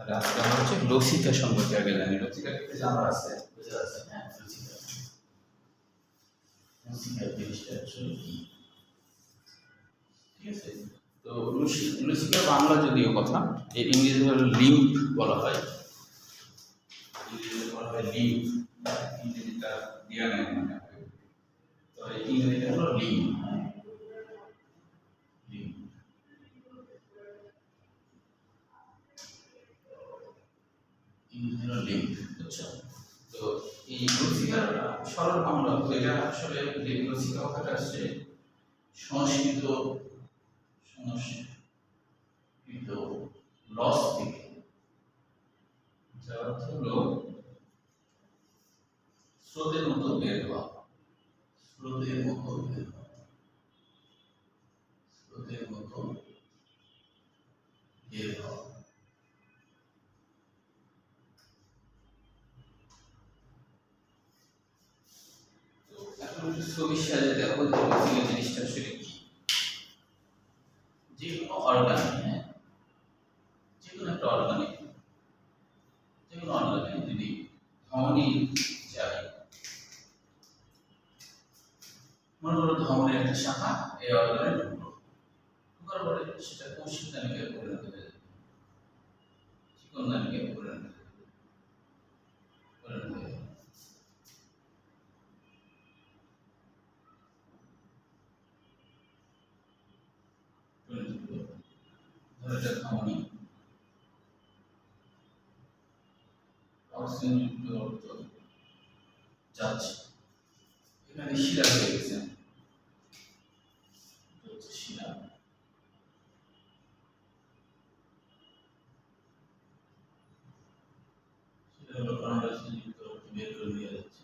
তাহলে আজকে আমরা হচ্ছে লসিকা সম্পর্কে আগে জানি। লসিকা কি জানা আছে? বুঝা যাচ্ছে? হ্যাঁ, লসিকা। লসিকা জিনিসটা আসলে কি? ঠিক আছে। তো লসিকা বাংলা যদিও কথা, এর ইংরেজি হলো লিম্ফ বলা হয়। ইংরেজিতে বলা হয় লিম্ফ, ইংরেজিটা দেওয়া নেই মনে হয়, তো ইংরেজিটা হলো লিম্ফ। লিম্ফ। আচ্ছা, তো এই লসিকার সরল বাংলা এটা আসলে লসিকা কথাটা আসছে সংস্কৃত লস থেকে, যার অর্থ হলো স্রোতের মতো বের হওয়া। স্রোতের মতো বের হওয়া। স্রোতের মতো বের হওয়া। তো এখন একটু ছবির সাহায্যে দেখো যে লসিকা জিনিসটা আসলে কি। যে কোনো অর্গান, হ্যাঁ, যে কোনো একটা অর্গানে, যে কোনো অর্গানে যদি ধমনী যায়, মনে করো ধমনীর একটা শাখা এই অর্গানে ঢুকলো, ঢোকার পরে সেটা কৌশিক নালিকায় পরিণত হয়ে যাবে, চিকন নালিকায় পরিণত হয়ে যাবে। ধরে এটা ধমনী, অক্সিজেনযুক্ত রক্ত যাচ্ছে, এখানে শিরা হয়ে গেছে, শিরা। সেটা হলো অক্সিজেনযুক্ত রক্ত বের করে নিয়ে যাচ্ছে।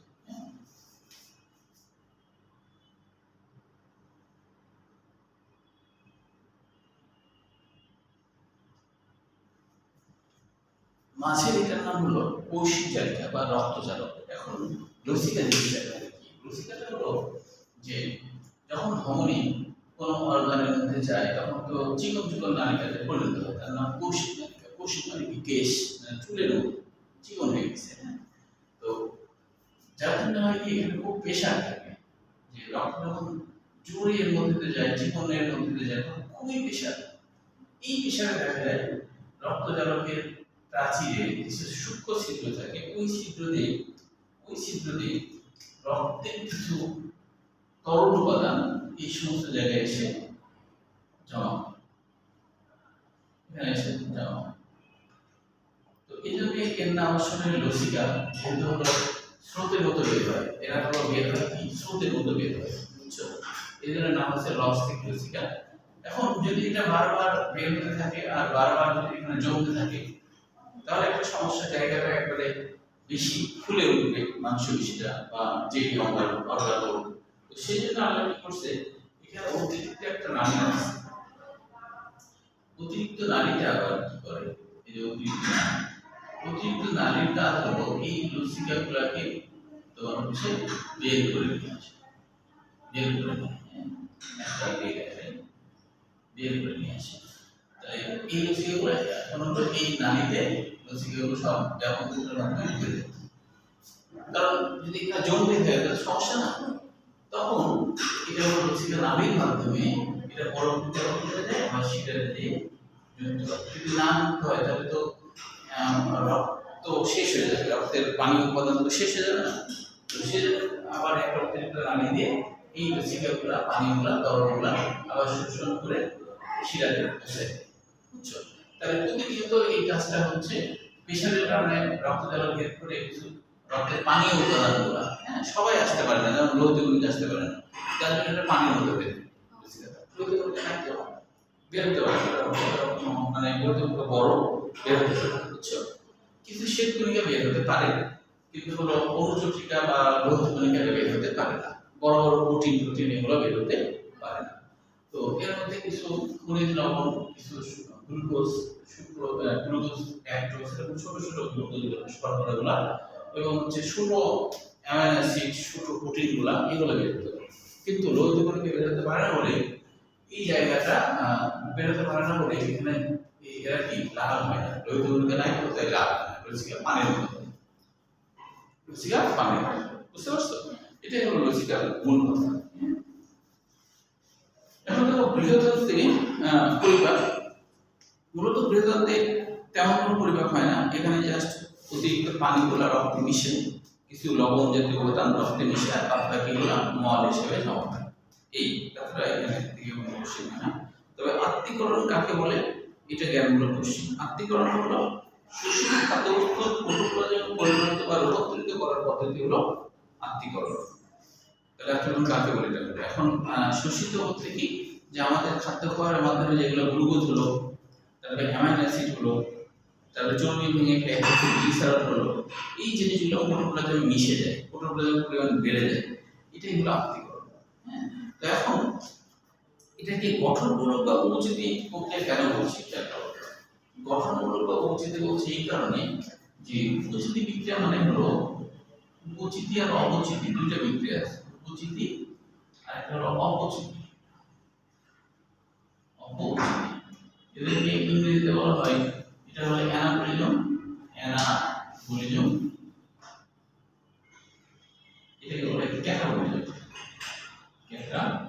মাঝের এটার নাম হলো কৌশিক জালিকা বা রক্তজালক। এখন লসিকা জিনিসটা কি? লসিকাটা হলো যে যখন ধমনী কোনো অর্গানের মধ্যে যায় তখন তো চিকন চিকন নালিকাতে পরিণত হয়, তার নাম কৌশিক নালিকা। কৌশিক মানে কি? কেশ, চুলের মতো চিকন হয়ে গেছে। হ্যাঁ, তো যার জন্য হয় কি এখানে খুব প্রেশার থাকে, যে রক্ত যখন জোরে এর মধ্যে দিয়ে যায়, চিকনের মধ্যে দিয়ে যায়, তখন খুবই প্রেশার। এই প্রেশারে দেখা যায় রক্তজালকের প্রাচীরে কিছু সূক্ষ্ম ছিদ্র থাকে, ওই ছিদ্র দিয়ে রক্তের কিছু তরল উপাদান এই সমস্ত জায়গায় এসে জমা হয়, এখানে এসে জমা হয়। তো এই জন্য এর নাম আসলে লসিকা, যেহেতু হলো স্রোতের মতো বের হয়, এরা হলো বের হয় কি স্রোতের মতো বের হয়, বুঝছো? এই জন্য নাম হচ্ছে লসিক লসিকা। এখন যদি এটা বারবার বের হতে থাকে আর বারবার যদি এখানে জমতে থাকে, তাহলে একটা সমস্যা, জায়গাটা একবারে বেশি ফুলে উঠবে মাংসপেশিটা বা যে অঙ্গাণু। তো সেই জন্য আল্লাহ কি করছে, এখানে অতিরিক্ত একটা নালী আছে। অতিরিক্ত নালীটা আবার কি করে, এই যে অতিরিক্ত নালীর কাজ হলো এই লসিকা গুলাকে তোমার হচ্ছে বের করে নিয়ে আসে, বের করে নিয়ে আসে। তাই এই লসিকাগুলো এখন হলো এই নালীতে লসিকাগুলো সব ব্যাপক মাধ্যমে ঢুকে যায়। কারণ যদি এটা জমতে থাকে তাহলে সমস্যা না, তখন এটা হলো লসিকা নালীর মাধ্যমে এটা পরবর্তীতে হয়ে যায় আমার শিরাতে দিয়ে যুক্ত হয়। যদি না যুক্ত হয় তাহলে তো রক্ত শেষ হয়ে যাবে, রক্তের পানীয় উপাদান তো শেষ হয়ে যাবে না। তো সেজন্য আবার একটা অতিরিক্ত নালী দিয়ে এই লসিকাগুলা, পানীয়গুলা, তরলগুলা আবার শোষণ করে শিরাতে পৌঁছে, বুঝছো? তাহলে প্রতিনিয়ত এই কাজটা হচ্ছে। প্রেশারের কারণে রক্তজালক বের করে কিছু রক্তের পানীয় উপাদানগুলা, হ্যাঁ, সবাই আসতে পারে না, যেমন লৌহগুলো আসতে পারে না, যার জন্য এটা পানির মতো বের হয়। লৌহগুলো খাইতে বের হতে পারে, মানে লৌহগুলো বড় বের হতে পারে, বুঝছো? কিছু শ্বেত কণিকা বের হতে পারে, কিন্তু হলো অনুচক্রিকা বা লৌহ কণিকা বের হতে পারে না। বড় বড় প্রোটিন এগুলো বের হতে পারে না। তো এর মধ্যে কিছু খনিজ লবণ, কিছু গ্লুকোজ, গ্লুকোজ, ল্যাকটোজ, এরকম ছোট ছোট শর্করাগুলা এবং হচ্ছে ছোট অ্যামাইনো অ্যাসিড, ছোট প্রোটিনগুলা, এগুলো বের হতে পারে। কিন্তু লৌহ কণিকা বের হতে পারে না বলে এই জায়গাটা বেরোতে পারে না বলে এখানে এরা কি লাল হয় না, লোহিত অণুকে নাই তো তাই লাল হয় না, লসিকা পানির মতো, লসিকা পানি। বুঝতে পারছো? এটাই হলো লসিকার মূল কথা। এখন দেখো বৃহদান্তে পরিপাক, মূলত বৃহদান্তে তেমন কোনো পরিপাক হয় না, এখানে জাস্ট অতিরিক্ত পানিগুলো রক্তে মিশে, কিছু লবণ জাতীয় উপাদান রক্তে মিশে আর বাকিগুলো মল হিসেবে জমা হয়। এই কথাটা এখানে থেকে কোশ্চেন হয় না। তবে আত্তীকরণ কাকে বলে এটা জ্ঞানমূলক কোশ্চেন। আত্তীকরণ হলো শোষিত খাদ্যবস্তু প্রোটোপ্লাজমে পরিণত বা রূপান্তরিত করার পদ্ধতি হলো আত্তীকরণ। তাহলে আত্তীকরণ কাকে বলে এটা বলে? এখন শোষিত হচ্ছে কি, যে আমাদের খাদ্য খাওয়ার মাধ্যমে যেগুলো গ্লুকোজ হলো, তারপরে অ্যামাইনো অ্যাসিড হলো, তারপরে চর্বি ভেঙে গ্লিসারল হলো, এই জিনিসগুলো প্রোটোপ্লাজমে মিশে যায়, প্রোটোপ্লাজমের পরিমাণ বেড়ে যায়, এটাই হলো আত্তীকরণ। হ্যাঁ, তো এখন এটাকে গঠনমূলক বা উপচিতি প্রক্রিয়া কেন বলছি? গঠনমূলক বা উপচিতি বলছি এই কারণে যে উপচিতি বিক্রিয়া মানে হলো, উপচিতি আর অপচিতি দুইটা বিক্রিয়া আছে, উপচিতি আর একটা হলো অপচিতি। অপচিতি এদেরকে ইংরেজিতে বলা হয়, এটা হলো অ্যানাবলিজম, অ্যানাবলিজম, এটাকে বলা হয় ক্যাটাবলিজম, ক্যাটাবলিজম।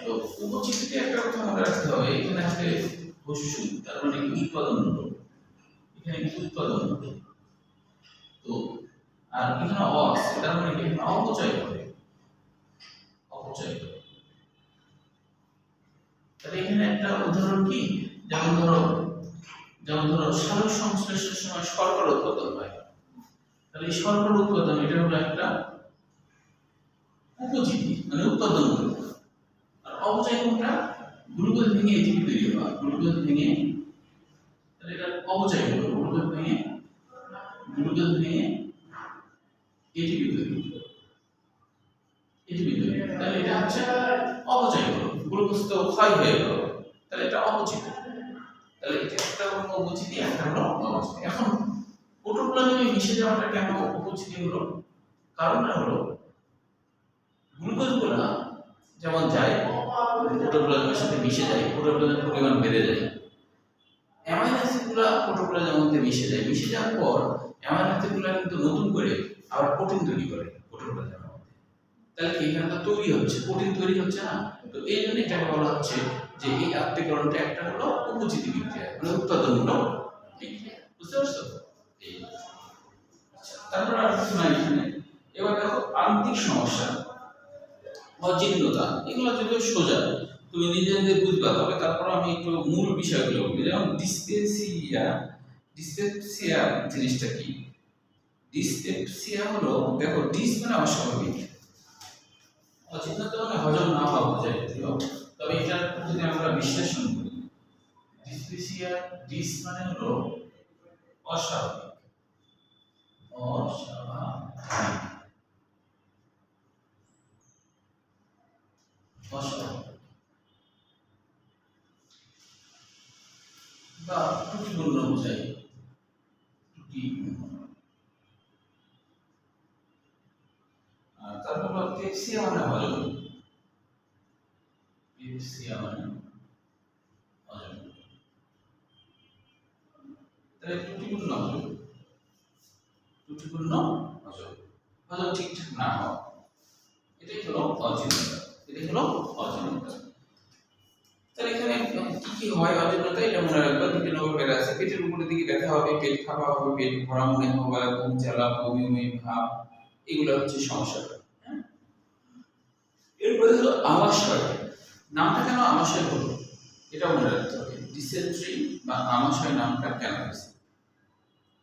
তো উপচিতিতে একটা কথা মনে রাখতে হবে, এখানে আছে পশু, তার মানে কি উৎপাদন হলো, এখানে কি উৎপাদন হলো, তো আর এখানে অস, তার মানে কি এখানে অপচয় হবে, অপচয় হবে। তাহলে এখানে একটা উদাহরণ কি, যেমন ধরো সালোক সংশ্লেষের সময় শর্করা উৎপাদন হয়, তাহলে এই শর্করা উৎপাদন এটা হলো একটা উপচিতি, মানে উৎপাদনমূলক। আর অপচয় কোনটা? গ্লুকোজ ভেঙে এটিপি তৈরি হওয়া, গ্লুকোজ ভেঙে, তাহলে এটা অপচয় হলো, গ্লুকোজ ভেঙে এটিপি তৈরি, তাহলে এটা হচ্ছে অপচয় হলো, গ্লুকোজ তো ক্ষয় হয়ে গেল, তাহলে এটা অপচিত। তাহলে এটা একটা হলো উপচিতি, একটা হলো অপচিতি। এখন প্রোটোপ্লাজমে মিশে যাওয়াটা কেন উপচিতি হলো? কারণটা হলো গ্লুকোজগুলো যেমন যায় প্রোটোপ্লাজমের সাথে মিশে যায়, প্রোটোপ্লাজমের পরিমাণ বেড়ে যায়, অ্যামাইনো অ্যাসিডগুলো প্রোটোপ্লাজমের মধ্যে মিশে যায়, মিশে যাওয়ার পর অ্যামাইনো অ্যাসিডগুলো কিন্তু নতুন করে আবার প্রোটিন তৈরি করে প্রোটোপ্লাজমের মধ্যে, তাহলে কি এখানে তো তৈরি হচ্ছে, প্রোটিন তৈরি হচ্ছে না? তো এই জন্য এটাকে বলা হচ্ছে যে এই আত্তীকরণটা একটা হলো উপচিতি বিক্রিয়া, মানে উৎপাদনমূলক বিক্রিয়া। বুঝতে পারছো? তারপর আর কিছু নাই এখানে। এবার দেখো আন্তরিক সমস্যা, অজীর্ণতা, এগুলো যদিও সোজা, তুমি নিজে নিজে বুঝবা, তবে তারপর আমি একটু মূল বিষয়গুলো বলি। যেমন ডিসপেপসিয়া জিনিসটা কি? ডিসপেপসিয়া হলো, দেখো ডিস মানে অস্বাভাবিক, অজীর্ণতা মানে হজম না হওয়া বোঝায়, তবে এটা যদি আমরা বিশ্লেষণ করি, ডিস মানে হলো অস্বাভাবিক, বা ত্রুটিপূর্ণ বোঝায়, আর তারপর পেপসিয়া মানে হজম, পেপসিয়া মানে হজম, তাহলে ত্রুটিপূর্ণ হজম, হজম ঠিকঠাক না হওয়া, এটাই হলো অজীর্ণতা, তাহলে এখানে কি কি হয় অজীর্ণতা? এটা মনে রাখবা, দুটো ভাবে আছে, পেটের উপরের দিকে ব্যথা হবে, পেট ফাঁপা হবে, পেট ভরা মনে হবে, বুক জ্বালা, বমি ভাব, এগুলো হচ্ছে সমস্যা। এরপরে হলো আমাশয়, নামটা কেন আমাশয় হলো এটা মনে রাখতে হবে, ডিসেন্ট্রি বা আমাশয় নামটা কেন হয়েছে।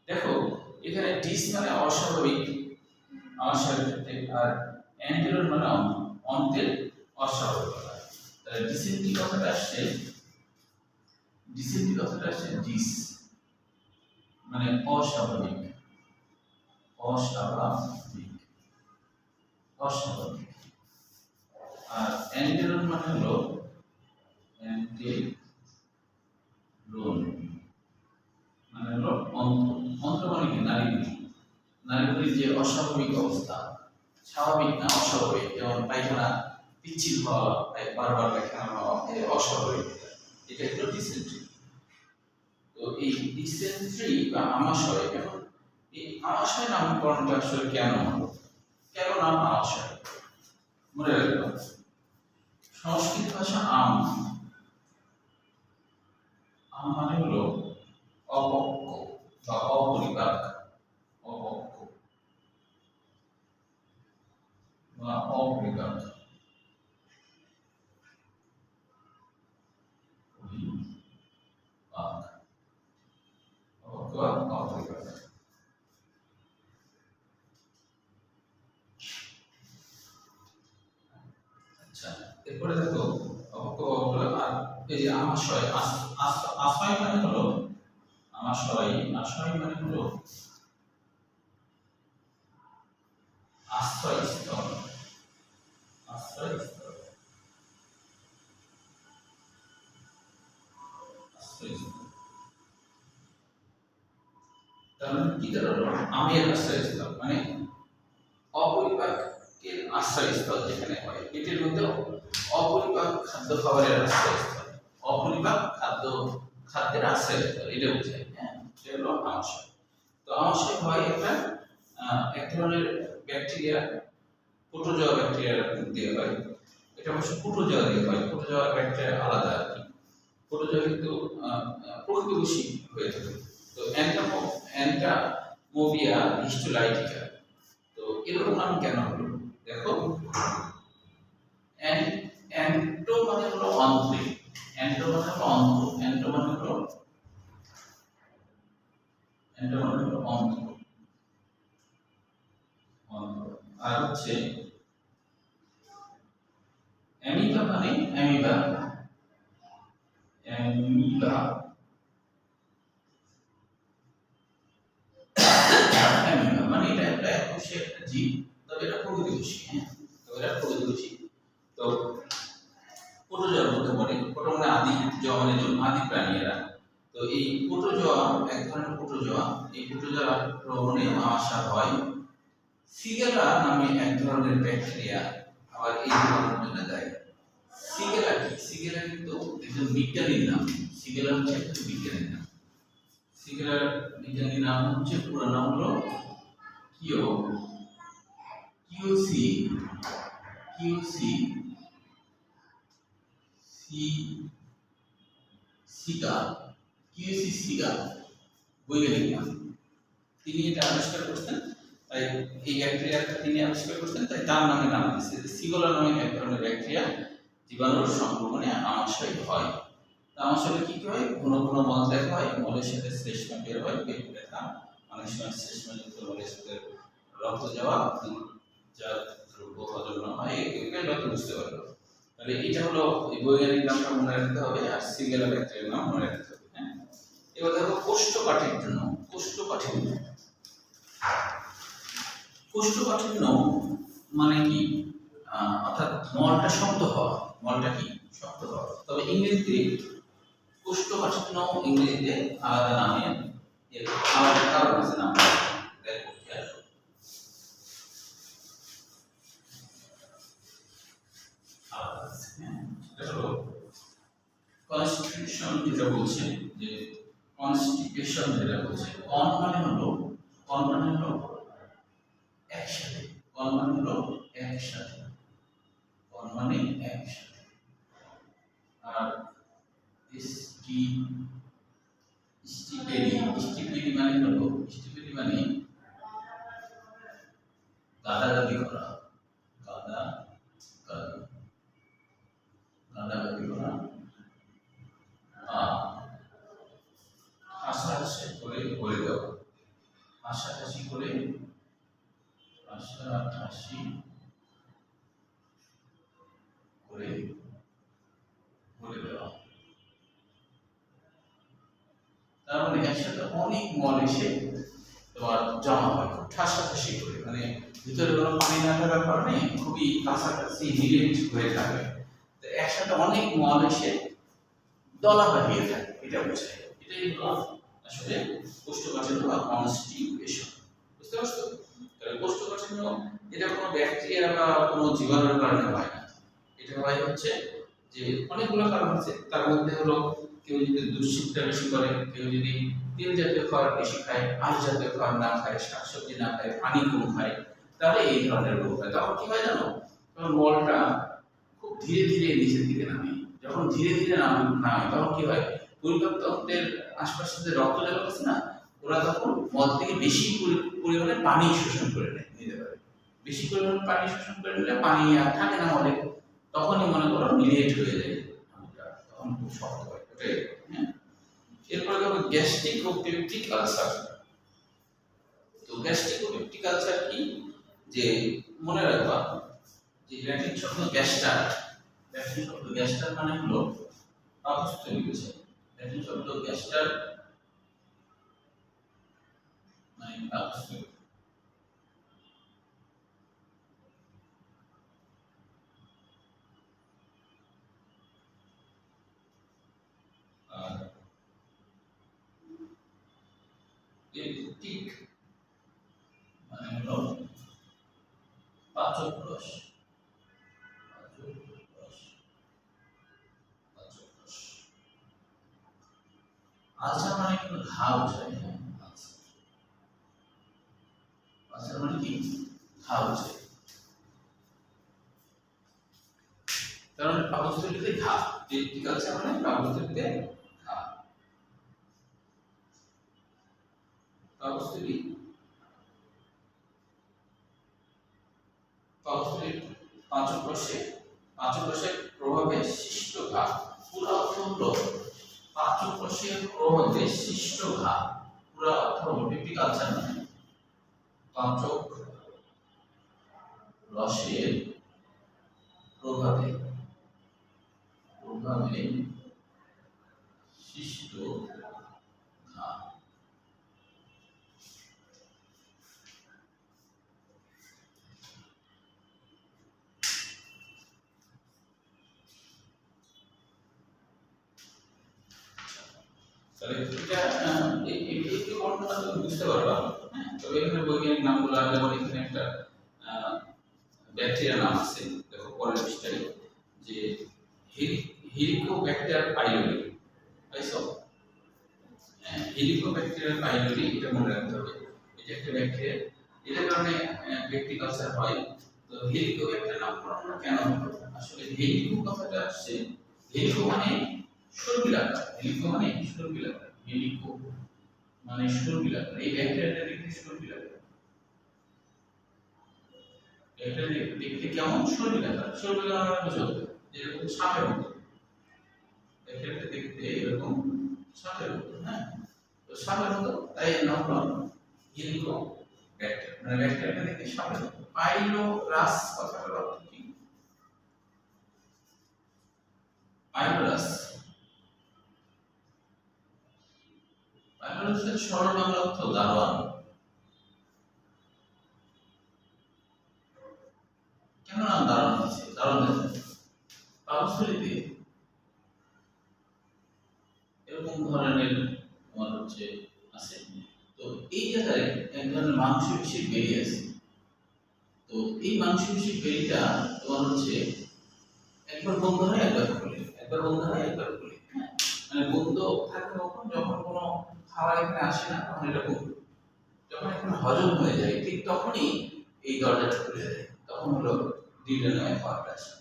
দেখো এখানে ডিস মানে অস্বাভাবিক আমাশয়ের ক্ষেত্রে, আর অ্যান্টেরর মানে অন্তের অস্বাভাবিকতা। তাহলে ডিসেন্ট্রি কথাটা আসছে ডিস মানে অস্বাভাবিক, আর অ্যান্টেরর মানে হলো অন্ত্র মানে কি? নারীগুলির যে অস্বাভাবিক অবস্থা, স্বাভাবিক না অস্বাভাবিক, যেমন পায়খানা পিচ্ছিল হওয়া, বারবার পায়খানা হওয়া, অস্বাভাবিকতা, এটা হলো ডিসেন্ট্রি। তো এই ডিসেন্ট্রি বা আমাশয়, এখন এই আমাশয় নামকরণটা আসলে কেন হলো, কেন নাম আমাশয়? মনে রাখবেন, সংস্কৃত ভাষা আম মানে হলো অপক্ক বা অপরিপাক, অপক্ক বা অপরিপাক, অপরিপাক। আচ্ছা, এরপরে দেখো অপক্ক হলো, আর এই যে আমাশয়, আশয় মানে হলো আমাশয়, আশয় মানে হলো আশ্রয়স্থল, আশ্রয়স্থল, আশ্রয়স্থল। তার মানে কি দাঁড়ালো, আমের আশ্রয়স্থল মানে অপরিপাকের আশ্রয়স্থল যেখানে হয়, পেটের মধ্যে অপরিপাক খাদ্য খাবারের আশ্রয়স্থল, অপরিপাক খাদ্যের আশ্রয়স্থল, এটা বোঝায়। হ্যাঁ, এটা হলো আমাশয়। তো আমাশয় হয় এক ধরনের ব্যাকটেরিয়া, প্রোটোজোয়া ব্যাকটেরিয়া দিয়ে হয়। এটা অবশ্য প্রোটোজোয়া দিয়ে হয়, প্রোটোজোয়া ব্যাকটেরিয়া আলাদা আর কি। প্রোটোজোয়া কিন্তু প্রকৃতবশী হয়ে থাকে। তো অ্যান্টামোবিয়া হিস্টোলাইটিকা, তো এরকম নাম কেন হলো দেখো, অ্যান্টো মানে হলো অন্ত্রে, অ্যান্টো মানে হলো অন্ত্র, অ্যান্টো মানে হলো অন্ত্র, আর হচ্ছে অ্যামিবা মানে অ্যামিবা, অ্যামিবা অ্যামিবা মানে এটা একটা এককোষী একটা জীব, তবে এটা প্রকৃতিবশী। হ্যাঁ, তবে এটা প্রকৃতিবশী। তো প্রোটোজোয়ার মধ্যে পড়ে, প্রোটো মানে আদি, জোয়া মানে আদি প্রাণী এরা। তো এই প্রোটোজোয়া এক ধরনের প্রোটোজোয়া, এই প্রোটোজোয়া ভ্রমণে আমাশয় হয়। সিগেলা নামে এক ধরনের ব্যাকটেরিয়া আবার এই জীবাণুর জন্য দায়ী। সিগেলা কি? সিগেলা কিন্তু একজন বিজ্ঞানীর নাম, সিগেলা হচ্ছে একটা বিজ্ঞানীর নাম। সিগেলার বিজ্ঞানীর নাম হচ্ছে, পুরো নাম হলো কিউসি কিউসি সিগা, কিউসি সিগা বৈজ্ঞানিক নাম। তিনি এটা আবিষ্কার করতেন, তাই এই ব্যাকটেরিয়াটা তিনি আবিষ্কার করতেন, তাই তার নামে নাম দিয়েছে। সিগোলা নামে এক ধরনের ব্যাকটেরিয়া জীবাণুর সংক্রমণে আমাশয় হয়। আমাশয় কি কি হয়, ঘন ঘন মল দেখা হয়, মলের সাথে শ্লেষ্মা বের হয়, পেট ব্যথা, অনেক সময় শ্লেষ্মাযুক্ত মলের সাথে রক্ত যাওয়া, যা দ্রব্য হজম না হয়, এগুলো তো বুঝতে পারলো। তাহলে এটা হলো এই বৈজ্ঞানিক নামটা মনে রাখতে হবে, আর সিগেলা ব্যাকটেরিয়ার নাম মনে রাখতে হবে। হ্যাঁ, এবার দেখো কোষ্ঠকাঠিন্য, কোষ্ঠকাঠিন্য, কোষ্ঠকাঠিন্য মানে কি, অর্থাৎ মলটা শক্ত হওয়া, মলটা কি শক্ত হওয়া। তবে ইংরেজিতে কোষ্ঠকাঠিন্য ইংরেজিতে আলাদা নামে, এর আলাদা কারণ আছে নাম। দেখো সেটা হলো কনস্টিটিউশন, যেটা বলছে যে কনস্টিপেশন, যেটা বলছে কন মানে হলো একসাথে, কন মানে হলো একসাথে, কন মানে একসাথে। আর স্টিপেরি মানে হলো, স্টিপেরি মানে গাদাগাদি করা, গাদাগাদি করা, হাসাহাসি করে বলে দেওয়া, হাসাহাসি করে, হাসাহাসি করে বলে দেওয়া। তার মানে একসাথে অনেক মল এসে তোমার জমা হয় খুব ঠাসাঠাসি করে, মানে ভিতরে কোনো পানি না থাকার কারণে খুবই কাছাকাছি রিলেট হয়ে থাকে। তো একসাথে অনেক মল এসে দলা বাঁধিয়ে থাকে, এটা বোঝায়। এটাই হলো আসলে কোষ্ঠকাঠিন্য বা কনস্টিপেশন। বুঝতে পারছো? তাহলে কোষ্ঠকাঠিন্য এটা কোনো ব্যাকটেরিয়া বা কোনো জীবাণুর কারণে হয় না, এটা হয় হচ্ছে যে অনেকগুলো কারণ আছে, তার মধ্যে হলো কেউ যদি দুশ্চিন্তা বেশি করে, কেউ যদি তেল জাতীয় খাবার বেশি খায়, আঁশ জাতীয় খাবার না খায়, শাকসবজি না খায়, পানি কম খায়, তাহলে এই ধরনের রোগ হয়। তখন কি হয় জানো, তখন মলটা খুব ধীরে ধীরে নিচের দিকে নামে। যখন ধীরে ধীরে নামে তখন কি হয়, পরিপাকতন্ত্রের আশপাশে যে রক্ত জল আছে না, ওরা তখন মল থেকে বেশি পরিমাণে পানি শোষণ করে নিতে পারে। বেশি পরিমাণে পানি শোষণ করে নিলে পানি আর থাকে না মলে, তখনই মনে করো রিলেট হয়ে যায় আমটা, তখন খুব শক্ত হয় ওটাই। হ্যাঁ, এরপরে দেখো গ্যাস্ট্রিক ও পেপটিক আলসার। তো গ্যাস্ট্রিক ও পেপটিক আলসার কি, যে মনে রাখবা যে ল্যাটিন শব্দ গ্যাস্টার, ল্যাটিন শব্দ গ্যাস্টার মানে হলো পাকস্থলী বুঝে। ল্যাটিন শব্দ গ্যাস্টার মানে পাকস্থলী। আর পেপটিক মানে হলো পাচক রস, পাচক রস, পাচক রস। আলসার মানে কিন্তু ঘা বোঝায়। হ্যাঁ, আলসার, আলসার মানে কি ঘা বোঝায়। কারণ পাকস্থলীতে ঘা, পেপটিক আলসার মানে পাকস্থলীতে ঘা। পাকস্থলী, পাকস্থলীর পাচক রসে, পাচক রসের প্রভাবে সৃষ্ট ঘা। পুরো অর্থ হলো পাচক রসের প্রভাবে সৃষ্ট ঘা। পুরো অর্থ হলো পেপটিক আলসার মানে পাচক রসের প্রভাবে প্রভাবে সৃষ্ট ঘা। তাহলে এটা এই বর্ণনা তুমি বুঝতে পারবা। হ্যাঁ, তবে এখানে বৈজ্ঞানিক নামগুলো, যেমন এখানে একটা ব্যাকটেরিয়া নাম আছে, দেখো পরের পৃষ্ঠায়, যে হেলিকোব্যাক্টার পাইলোরি। পাইছো? হেলিকোব্যাক্টেরিয়া পাইলোরি, এটা মনে রাখতে হবে। এটা একটা ব্যাকটেরিয়া, এটার কারণে পেপটিক আলসার হয়। তো হেলিকোব্যাক্টার নামকরণটা কেন হলো? আসলে হেলিকো কথাটা আসছে, হেলিকো মানে সুরবিলাকার, হেলিকো মানে সুরবিলাকার, হেলিকো মানে সুরবিলাকার। এই ব্যাকটেরিয়াটা দেখতে সুরবিলাকার, ব্যাকটেরিয়া দেখতে কেমন সুরবিলাকার। সুরবিলাকার মানে বুঝো যেরকম সাপের মতো, ব্যাকটেরিয়াটা দেখতে এরকম সাপের মতো। হ্যাঁ, তো সাপের মতো, তাই এর নাম হলো হেলিকো ব্যাকটেরিয়া, মানে ব্যাকটেরিয়াটা দেখতে সাপের মতো। পাইলোরাস কথাটার অর্থ কি? পাইলোরাস, পাইলোরাসের সরল বাংলা অর্থ দারোয়ান। কেন নাম দারোয়ান আছে? কারণ দেখো পাকস্থলীতে এরকম ধরনের তোমার হচ্ছে আছে। তো এই জায়গায় এক ধরনের মাংসপেশির বেড়ি আছে। তো এই মাংসপেশির বেড়িটা তোমার হচ্ছে একবার বন্ধ হয় একবার খুলে, একবার বন্ধ হয় একবার খুলে। হ্যাঁ, মানে বন্ধ থাকে কখন? যখন কোনো খাবার এখানে আসে না, তখন এটা বন্ধ। যখন এখানে হজম হয়ে যায় ঠিক তখনই এই দরজাটা খুলে যায়, তখন হলো ডিউডেনামাইন খাবারটা আসে।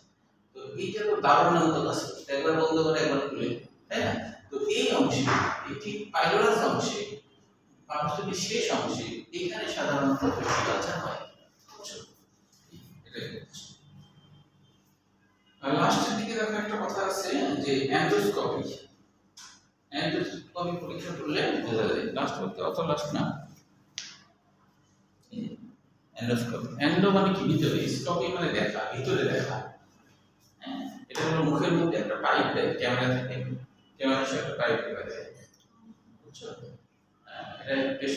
তো এইটা তো দারুণের মতো কাজ করছে, একবার বন্ধ করে একবার খুলে, তাই না? তো এই অংশে, এই ঠিক পাইলোরাস অংশে, পাকস্থলীর শেষ অংশে, এখানে সাধারণত পেপটিক আলসার হয়। বুঝছো? এটাই হচ্ছে। আর লাস্টের দিকে দেখো একটা কথা আছে যে এন্ডোস্কোপি। এন্ডোস্কোপি পরীক্ষা করলে বোঝা যায়। লাস্ট করতে অত লাস্ট না, এন্ডোস্কোপি। এন্ডো মানে কি ভিতরে, স্কোপি মানে দেখা, ভিতরে দেখা। হ্যাঁ, এটা হলো মুখের মধ্যে একটা পাইপ দেয়, ক্যামেরা থাকে, ক্যামেরার সাথে একটা পাইপ দেয়। বুঝছো? এটা বেশ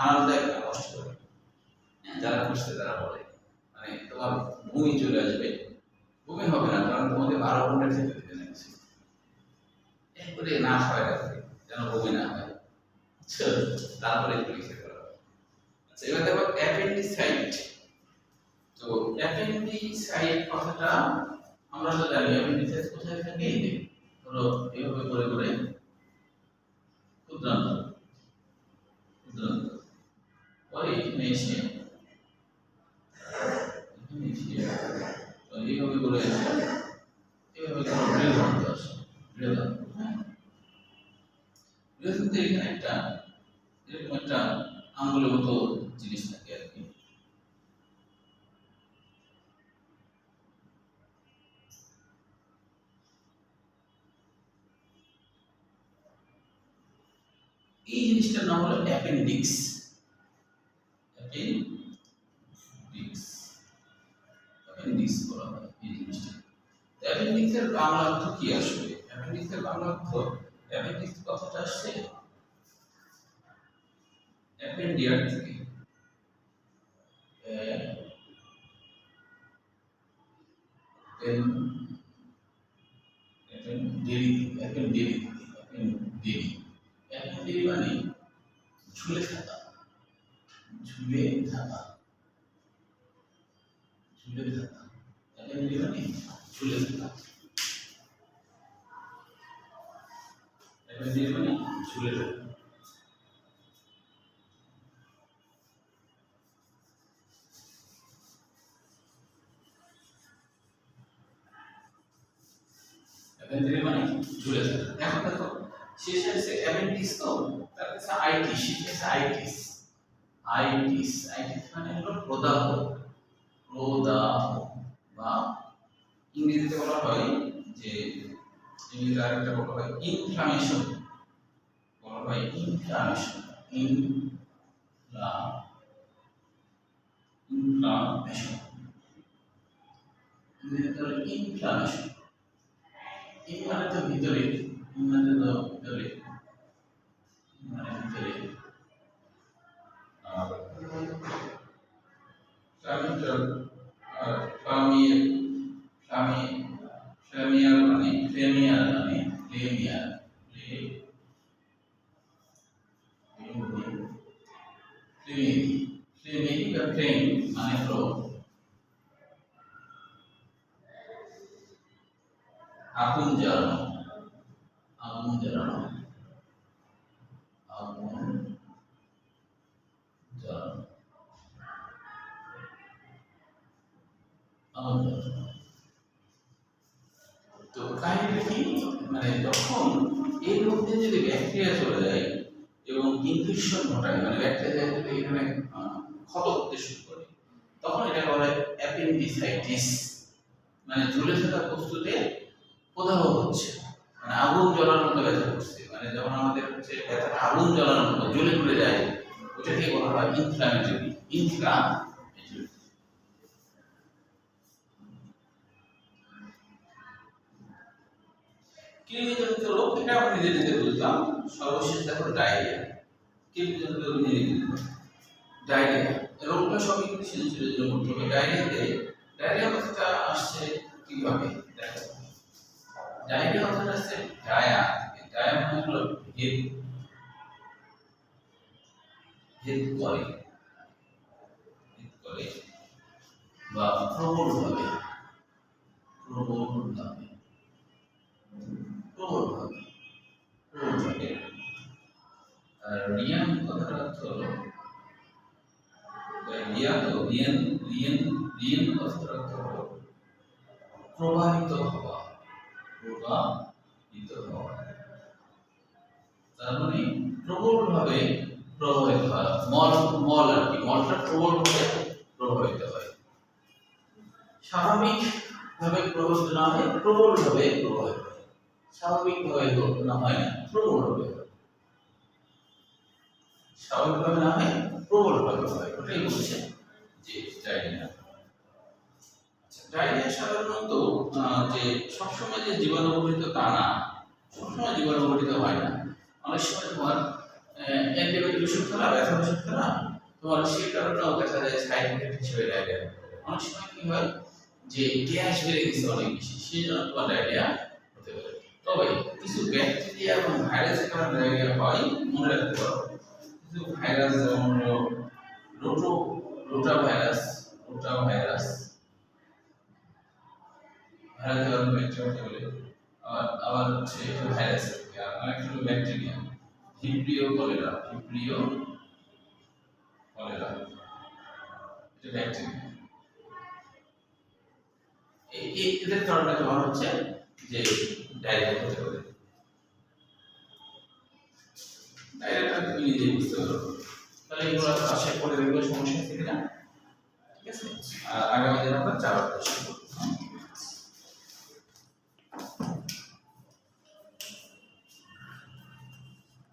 আরামদায়ক না কষ্ট করে। যারা বুঝতে তারা বলে মানে তোমার বমি চলে আসবে, বমি হবে না, কারণ তোমাকে 12 ঘন্টা খেতে দিতে লাগছে, এরপরে না খাওয়া রাখবে যেন বমি না হয়। বুঝছো? তারপরে পরীক্ষা করা হবে। আচ্ছা, এবার দেখো অ্যাপেন্ডিসাইট। তো অ্যাপেন্ডিসাইট কথাটা আমরা তো জানি অ্যাপেন্ডিসাইটিস কোথায় থাকে, এই যে ধরো এইভাবে করে করে ক্ষুদ্রান্ত ক্ষুদ্রান্ত পরে এখানে এসে এইভাবে করে এসে এইভাবে কোনো বৃহদান্ত আসে, বৃহদান্ত। বৃহদান্তে এখানে একটা এরকম একটা আঙ্গুলের মতো জিনিস থাকে আর কি। এই জিনিসটার নাম হলো অ্যাপেন্ডিক্স। অ্যাপেন্ডিক্স অ্যাপেন্ডিক্স বলা হয় এই জিনিসটা। অ্যাপেন্ডিক্সের বাংলা অর্থ কি আসবে? অ্যাপেন্ডিক্সের বাংলা অর্থ, অ্যাপেন্ডিক্স কথাটা আসছে অ্যাপেন্ডিয়ার থেকে। অ্যাপেন্ডিয়ারি মানে ঝুলে থাকা, ঝুলে থাকা, ঝুলে থাকা। অ্যাপেন্ডিয়ারি মানে ঝুলে থাকা, অ্যাপেন্ডিয়ারি মানে ঝুলে থাকা। অ্যাপেন্ডিয়ারি মানে ঝুলে থাকা। এখন দেখো শেষে আছে অ্যাপেন্ডিক্স, তো তার কাছে আইটিস, শেষে আইটিস। আইটিস আইটিস মানে হলো প্রদাহ, প্রদাহ বা ইংরেজিতে বলা হয় যে ইংরেজিতে আরেকটা বলা হয় ইনফ্লামেশন, বলা হয় ইনফ্লামেশন, ইনফ্লামেশন, ইংরেজিতে হলো ইনফ্লামেশন। এই মানে তো ভিতরে, মানে তো ভিতরে, মানে ভিতরে। আর ফ্লামেটর, আর ফ্লামিয়ার মানে ফ্লেমিয়ার মানে ফ্লেমিয়ার, ফ্লেমিয়ারি বা ফ্লেম মানে হলো আগুন জ্বালানো, আগুন জ্বালানো, আগুন জ্বালানো, আগুন জ্বালানো। তো কাহিনীটা কি, মানে যখন এর মধ্যে যদি ব্যাকটেরিয়া চলে যায় এবং ইনফেকশন ঘটায়, মানে ব্যাকটেরিয়া যদি এখানে ক্ষত করতে শুরু করে, তখন এটা বলা হয় অ্যাপেন্ডিসাইটিস। মানে ঝুলে থাকা বস্তুতে প্রদাহ হচ্ছে, মানে আগুন জ্বলানোর মতো ব্যথা করছে, মানে যখন আমাদের হচ্ছে ব্যথাটা আগুন জ্বলানোর মতো জ্বলে পুড়ে যায়, ওটাকে বলা হয় ইনফ্লামেটরি, ইনফ্লামেটরি। কৃমিজনিত রোগ এটা আমরা নিজে নিজে বুঝলাম। সর্বশেষ দেখো ডায়রিয়া, কৃমিজনিত রোগ নিজে নিজে। ডায়রিয়া রোগটা সবই কিন্তু শিশুদের জন্য করতে হবে। ডায়রিয়া কথাটা আসছে কিভাবে দেখো, ডায়রিয়া কথাটা আসছে ডায়া, ডায়া মানে হলো হেড, হেড করে, হেড করে বা প্রবলভাবে, প্রবলভাবে, প্রবলভাবে, প্রবলভাবে। আর রিয়ান কথাটার অর্থ হলো রিয়ান, রিয়ান, রিয়ান, রিয়ান কথাটার অর্থ হলো প্রবাহিত হওয়া, প্রবাহিত হওয়া। তার মানে প্রবলভাবে প্রভাবিত হয়, মল মল আর কি, মলটা প্রবলভাবে প্রভাবিত হয়। স্বাভাবিকভাবে প্রভাবিত না হয়, প্রবলভাবে প্রভাবিত হয়। স্বাভাবিকভাবে না হয় না, প্রবলভাবে হয়। স্বাভাবিকভাবে না হয়, প্রবলভাবে হয়, ওটাই বলছে যে ডায়রিয়া। ডায়রিয়া সাধারণত যে সবসময় যে জীবাণুঘটিত তা না, সবসময় জীবাণুঘটিত হয় না। অনেক সময় তোমার অ্যান্টিবায়োটিক ওষুধ খেলা, ব্যথার ওষুধ খেলা, তোমার সেই কারণেও দেখা যায় সাইড এফেক্ট হিসেবে ডায়রিয়া। অনেক সময় কি হয় যে গ্যাস বেড়ে গেছে অনেক বেশি, সেই জন্য তোমার ডায়রিয়া হতে পারে। তবে কিছু ব্যাকটেরিয়া এবং ভাইরাসের কারণে ডায়রিয়া হয়, মনে রাখতে পারো। কিছু ভাইরাস যেমন rota virus, rota virus, viral ধরনের ব্যাকটেরিয়া বলে আবার হচ্ছে ভাইরাস আর একটা হলো ব্যাকটেরিয়া ভিব্রিও কলেরা এটা ব্যাকটেরিয়া এই এদের কারণে তোমার হচ্ছে যে ডায়রিয়া হতে পারে ডায়রিয়াটা তুমি নিজেই বুঝতে পারো তাহলে এগুলো আশা করে দেখবে সমস্যা আছে কিনা ঠিক আছে আর আগামী দিনে আমরা 4 শিখব